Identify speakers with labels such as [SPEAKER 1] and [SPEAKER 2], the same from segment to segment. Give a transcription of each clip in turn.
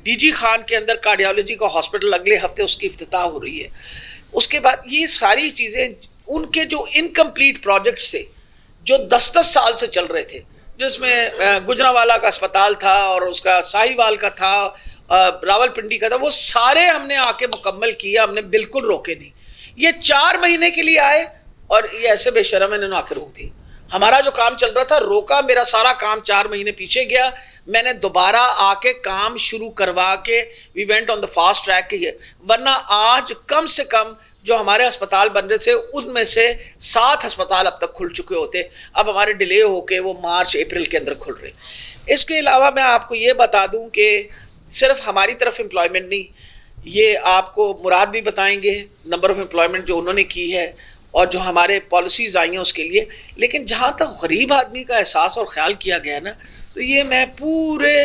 [SPEAKER 1] D G Khan کے اندر cardiology کا hospital اگلے ہفتے اس کی افتتاح ہو رہی ہے. اس کے بعد یہ ساری چیزیں ان کے جو انکمپلیٹ پروجیکٹس تھے جو 10 سال سے چل رہے تھے، جس میں گجرانوالہ کا اسپتال تھا اور اس کا ساہیوال کا تھا، راول پنڈی کا تھا، وہ سارے ہم نے آ کے مکمل کیا. ہم نے بالکل روکے نہیں. یہ 4 مہینے کے لیے آئے اور یہ ایسے بے شرم انہوں نے آ کے روک دی. ہمارا جو کام چل رہا تھا روکا، میرا سارا کام 4 مہینے پیچھے گیا. میں نے دوبارہ آ کے کام شروع کروا کے we went on the fast track. ورنہ آج کم سے کم جو ہمارے ہسپتال بن رہے تھے ان میں سے 7 ہسپتال اب تک کھل چکے ہوتے. اب ہمارے ڈیلے ہو کے وہ مارچ اپریل کے اندر کھل رہے. اس کے علاوہ میں آپ کو یہ بتا دوں کہ صرف ہماری طرف امپلائمنٹ نہیں، یہ آپ کو مراد بھی بتائیں گے نمبر آف امپلائمنٹ جو انہوں نے کی ہے اور جو ہمارے پالیسیز آئی ہیں اس کے لیے. لیکن جہاں تک غریب آدمی کا احساس اور خیال کیا گیا نا، تو یہ میں پورے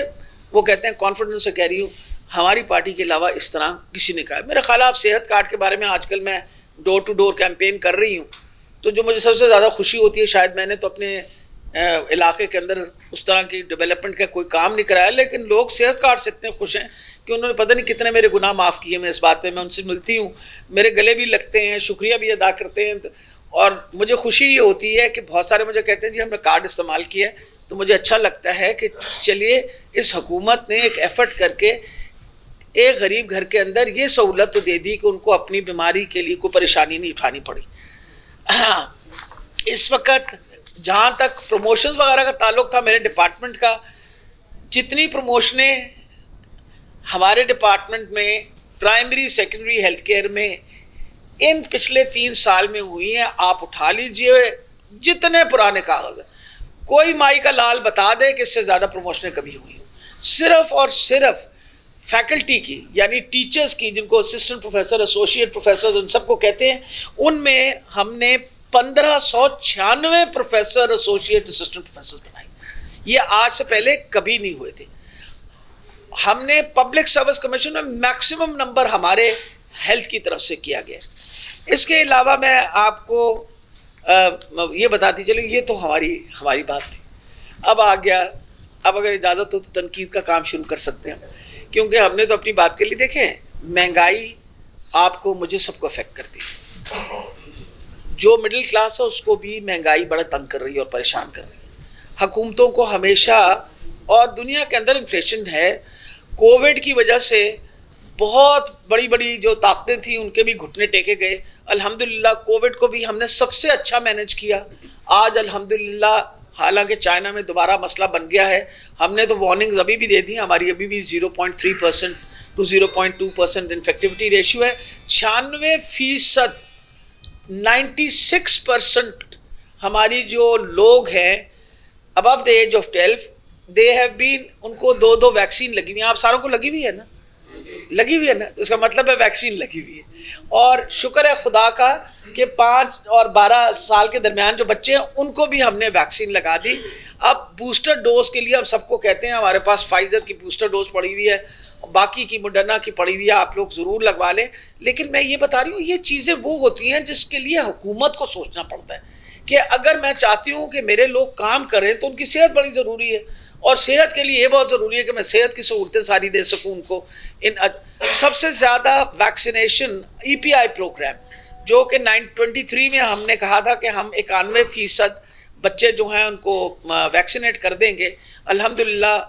[SPEAKER 1] وہ کہتے ہیں کانفیڈنس سے کہہ رہی ہوں، ہماری پارٹی کے علاوہ اس طرح کسی نے کہا. میرا خیال ہے آپ صحت کارڈ کے بارے میں آج کل میں ڈور ٹو ڈور کیمپین کر رہی ہوں، تو جو مجھے سب سے زیادہ خوشی ہوتی ہے، شاید میں نے تو اپنے علاقے کے اندر اس طرح کی ڈیولپمنٹ کا کوئی کام نہیں کرایا، لیکن لوگ صحت کارڈ سے اتنے خوش ہیں کہ انہوں نے پتہ نہیں کتنے میرے گناہ معاف کیے. میں اس بات پہ میں ان سے ملتی ہوں، میرے گلے بھی لگتے ہیں، شکریہ بھی ادا کرتے ہیں. اور مجھے خوشی یہ ہوتی ہے کہ بہت سارے مجھے کہتے ہیں جی ہم نے کارڈ استعمال کیا ہے، تو مجھے اچھا لگتا ہے کہ چلیے اس حکومت نے ایک ایفرٹ کر کے ایک غریب گھر کے اندر یہ سہولت تو دے دی کہ ان کو اپنی بیماری کے لیے کوئی پریشانی نہیں اٹھانی پڑی. اس وقت جہاں تک پروموشنز وغیرہ کا تعلق تھا میرے ڈپارٹمنٹ کا، جتنی پروموشنیں ہمارے ڈپارٹمنٹ میں پرائمری سیکنڈری ہیلتھ کیئر میں ان پچھلے 3 سال میں ہوئی ہیں، آپ اٹھا لیجئے جتنے پرانے کاغذ ہیں، کوئی مائی کا لال بتا دے کہ اس سے زیادہ پروموشنیں کبھی ہوئی ہیں. صرف اور صرف فیکلٹی کی، یعنی ٹیچرز کی، جن کو اسسٹنٹ پروفیسر، ایسوسیٹ پروفیسرز ان سب کو کہتے ہیں، ان میں ہم نے 1596 پروفیسر، ایسوسیٹ، اسسٹنٹ پروفیسر بنائی. یہ آج سے پہلے کبھی نہیں ہوئے تھے. ہم نے پبلک سروس کمیشن میں میکسیمم نمبر ہمارے ہیلتھ کی طرف سے کیا گیا. اس کے علاوہ میں آپ کو یہ بتاتی چلوں، یہ تو ہماری بات تھی. اب آ گیا، اب اگر اجازت ہو تو تنقید کا کام شروع کر سکتے ہیں، کیونکہ ہم نے تو اپنی بات کے لیے دیکھیں مہنگائی آپ کو مجھے سب کو افیکٹ کرتی ہے. جو مڈل کلاس ہے اس کو بھی مہنگائی بڑا تنگ کر رہی ہے اور پریشان کر رہی ہے. حکومتوں کو ہمیشہ، اور دنیا کے اندر انفلیشن ہے، کووڈ کی وجہ سے بہت بڑی بڑی جو طاقتیں تھیں ان کے بھی گھٹنے ٹیکے گئے. الحمدللہ کووڈ کو بھی ہم نے سب سے اچھا مینیج کیا. آج الحمدللہ حالانکہ چائنا میں دوبارہ مسئلہ بن گیا ہے، ہم نے تو وارننگز ابھی بھی دے دی. ہماری ابھی بھی 0.3% to 0.2% انفیکٹیوٹی ریشیو ہے. 96%، 96% ہماری جو لوگ ہیں above the age of 12 they have been, ان کو 2 ویکسین لگی ہوئی ہیں. آپ ساروں کو لگی ہوئی ہے نا؟ لگی ہوئی ہے نا؟ اس کا مطلب ہے ویکسین لگی ہوئی ہے. اور شکر ہے خدا کا کہ 5 اور 12 سال کے درمیان جو بچے ہیں ان کو بھی ہم نے ویکسین لگا دی. اب بوسٹر ڈوز کے لیے ہم سب کو کہتے ہیں، ہمارے پاس فائزر کی بوسٹر ڈوز پڑی ہوئی ہے، باقی کی موڈرنا کی پڑی ہوئی ہے، آپ لوگ ضرور لگوا لیں. لیکن میں یہ بتا رہی ہوں یہ چیزیں وہ ہوتی ہیں جس کے لیے حکومت کو سوچنا پڑتا ہے کہ اگر میں چاہتی ہوں کہ میرے لوگ کام کریں تو ان کی صحت بڑی ضروری ہے، اور صحت کے لیے یہ بہت ضروری ہے کہ میں صحت کی سہولتیں ساری دے سکوں ان کو. سب سے زیادہ ویکسینیشن EPI پروگرام جو کہ 23 میں ہم نے کہا تھا کہ ہم 91% بچے جو ہیں ان کو ویکسینیٹ کر دیں گے. الحمدللہ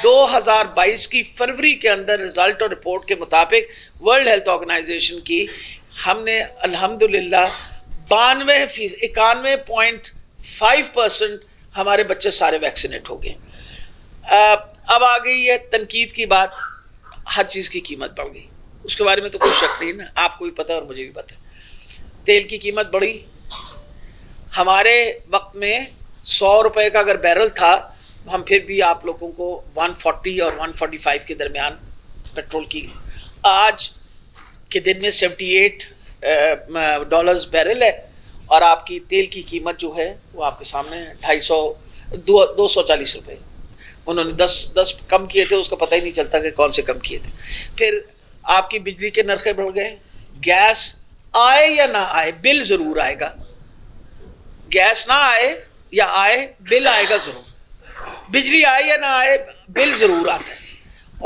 [SPEAKER 1] 2022 کی فروری کے اندر رزلٹ اور رپورٹ کے مطابق ورلڈ ہیلتھ آرگنائزیشن کی ہم نے الحمدللہ 91.5% ہمارے بچے سارے ویکسینیٹ ہو گئے. اب آ گئی ہے تنقید کی بات. ہر چیز کی قیمت بڑھ گئی، اس کے بارے میں تو کوئی شک نہیں نا، آپ کو بھی پتہ اور مجھے بھی پتہ ہے. تیل کی قیمت بڑھی. ہمارے وقت میں 100 روپے کا اگر بیرل تھا، ہم پھر بھی آپ لوگوں کو 140 اور 145 کے درمیان پیٹرول کی. آج کے دن میں $78 بیرل ہے، اور آپ کی تیل کی قیمت جو ہے وہ آپ کے سامنے 240 روپے. انہوں نے 10 کم کیے تھے، اس کا پتہ ہی نہیں چلتا کہ کون سے کم کیے تھے. پھر آپ کی بجلی کے نرخیں بڑھ گئے. گیس آئے یا نہ آئے بل ضرور آئے گا. گیس نہ آئے یا آئے بل آئے گا ضرور. بجلی آئے یا نہ آئے بل ضرور آتا ہے.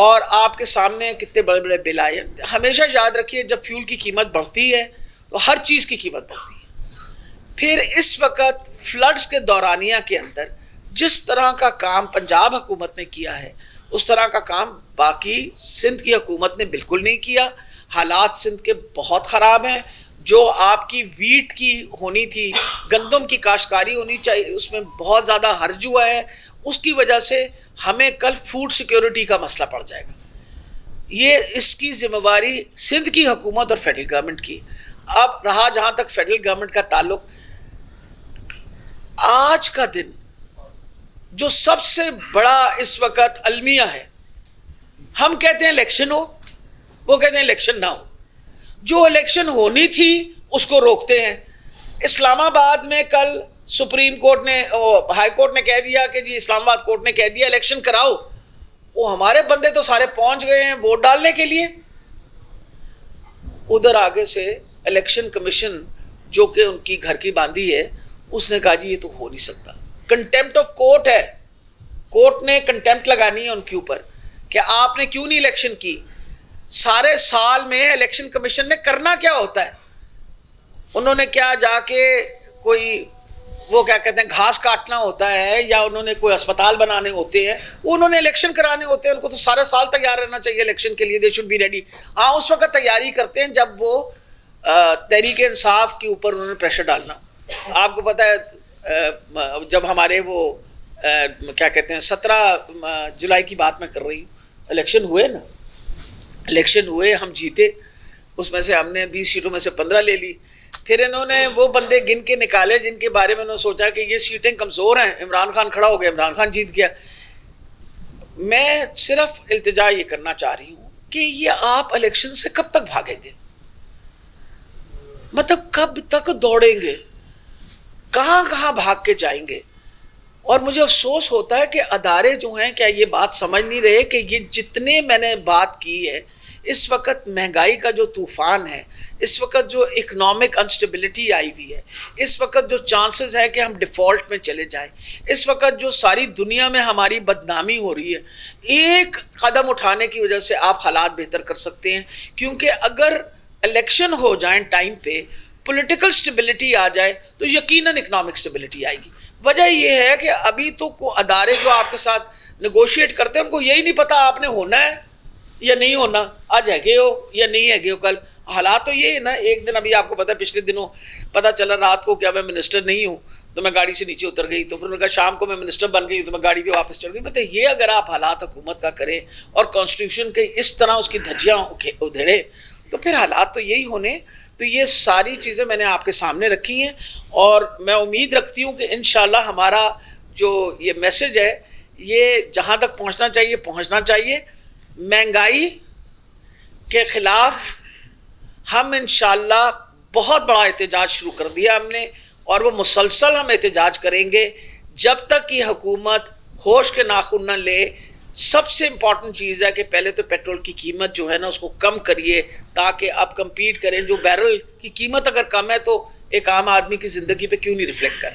[SPEAKER 1] اور آپ کے سامنے کتنے بڑے بڑے بل آئے ہیں. ہمیشہ یاد رکھیے جب فیول کی قیمت بڑھتی ہے تو ہر چیز کی قیمت بڑھتی ہے. پھر اس وقت فلڈز کے دورانیہ کے اندر جس طرح کا کام پنجاب حکومت نے کیا ہے اس طرح کا کام باقی سندھ کی حکومت نے بالکل نہیں کیا. حالات سندھ کے بہت خراب ہیں. جو آپ کی ویٹ کی ہونی تھی، گندم کی کاشتکاری ہونی چاہیے، اس میں بہت زیادہ حرج ہوا ہے. اس کی وجہ سے ہمیں کل فوڈ سیکیورٹی کا مسئلہ پڑ جائے گا. یہ اس کی ذمہ داری سندھ کی حکومت اور فیڈرل گورنمنٹ کی. اب رہا جہاں تک فیڈرل گورنمنٹ کا تعلق، آج کا دن جو سب سے بڑا اس وقت المیہ ہے، ہم کہتے ہیں الیکشن ہو، وہ کہتے ہیں الیکشن نہ ہو. جو الیکشن ہونی تھی اس کو روکتے ہیں. اسلام آباد میں کل سپریم کورٹ نے، ہائی کورٹ نے کہہ دیا کہ جی اسلام آباد کورٹ نے کہہ دیا الیکشن کراؤ. وہ ہمارے بندے تو سارے پہنچ گئے ہیں ووٹ ڈالنے کے لیے. ادھر آگے سے الیکشن کمیشن جو کہ ان کی گھر کی باندھی ہے، اس نے کہا جی یہ تو ہو نہیں سکتا. کنٹیمپٹ آف کورٹ ہے. کورٹ نے کنٹیمپٹ لگانی ہے ان کے اوپر کہ آپ نے کیوں نہیں الیکشن کی. سارے سال میں الیکشن کمیشن نے کرنا کیا ہوتا ہے؟ انہوں نے کیا جا کے کوئی وہ کیا کہتے ہیں گھاس کاٹنا ہوتا ہے، یا انہوں نے کوئی اسپتال بنانے ہوتے ہیں؟ انہوں نے الیکشن کرانے ہوتے ہیں. ان کو تو سارے سال تیار رہنا چاہیے الیکشن کے لیے. They should be ready. ہاں اس وقت تیاری کرتے ہیں جب وہ تحریک انصاف کے اوپر انہوں نے پریشر ڈالنا. آپ کو پتہ ہے جب ہمارے وہ کیا کہتے ہیں 17 جولائی کی بات میں کر رہی ہوں، الیکشن ہوئے نا، الیکشن ہوئے، ہم جیتے. اس میں سے ہم نے 20 سیٹوں میں سے 15 لے لی. پھر انہوں نے وہ بندے گن کے نکالے جن کے بارے میں انہوں نے سوچا کہ یہ سیٹیں کمزور ہیں. عمران خان کھڑا ہو گیا، عمران خان جیت گیا. میں صرف التجا یہ کرنا چاہ رہی ہوں کہ یہ آپ الیکشن سے کب تک بھاگیں گے؟ مطلب کب تک دوڑیں گے؟ کہاں کہاں بھاگ کے جائیں گے؟ اور مجھے افسوس ہوتا ہے کہ ادارے جو ہیں کیا یہ بات سمجھ نہیں رہے کہ یہ جتنے میں نے بات کی ہے، اس وقت مہنگائی کا جو طوفان ہے، اس وقت جو اکنامک انسٹیبلٹی آئی ہوئی ہے، اس وقت جو چانسز ہے کہ ہم ڈیفالٹ میں چلے جائیں، اس وقت جو ساری دنیا میں ہماری بدنامی ہو رہی ہے، ایک قدم اٹھانے کی وجہ سے آپ حالات بہتر کر سکتے ہیں. کیونکہ اگر الیکشن ہو جائیں ٹائم پہ، پولیٹیکل سٹیبلٹی آ جائے تو یقیناً اکنامک سٹیبلٹی آئے گی. وجہ یہ ہے کہ ابھی تو ادارے جو آپ کے ساتھ نیگوشیٹ کرتے ہیں ان کو یہی نہیں پتا آپ نے ہونا ہے یا نہیں ہونا، آج ہے گئے ہو یا نہیں ہے گئے ہو. کل حالات تو یہ ہے نا. ایک دن ابھی آپ کو پتا ہے پچھلے دنوں پتا چلا رات کو کیا میں منسٹر نہیں ہوں تو میں گاڑی سے نیچے اتر گئی. تو پھر انہوں نے کہا شام کو میں منسٹر بن گئی تو میں گاڑی پہ واپس چڑھ گئی. مطلب یہ اگر آپ حالات حکومت کا کریں اور کانسٹیٹیوشن کے اس طرح اس کی دھجیاں ادھیڑے تو پھر حالات تو یہی ہونے. تو یہ ساری چیزیں میں نے آپ کے سامنے رکھی ہیں اور میں امید رکھتی ہوں کہ انشاءاللہ ہمارا جو یہ میسج ہے یہ جہاں تک پہنچنا چاہیے پہنچنا چاہیے. مہنگائی کے خلاف ہم انشاءاللہ بہت بڑا احتجاج شروع کر دیا ہم نے، اور وہ مسلسل ہم احتجاج کریں گے جب تک کہ حکومت ہوش کے ناخن نہ لے. سب سے امپورٹنٹ چیز ہے کہ پہلے تو پیٹرول کی قیمت جو ہے نا اس کو کم کریے تاکہ آپ کمپیٹ کریں. جو بیرل کی قیمت اگر کم ہے تو ایک عام آدمی کی زندگی پہ کیوں نہیں ریفلیکٹ کرے.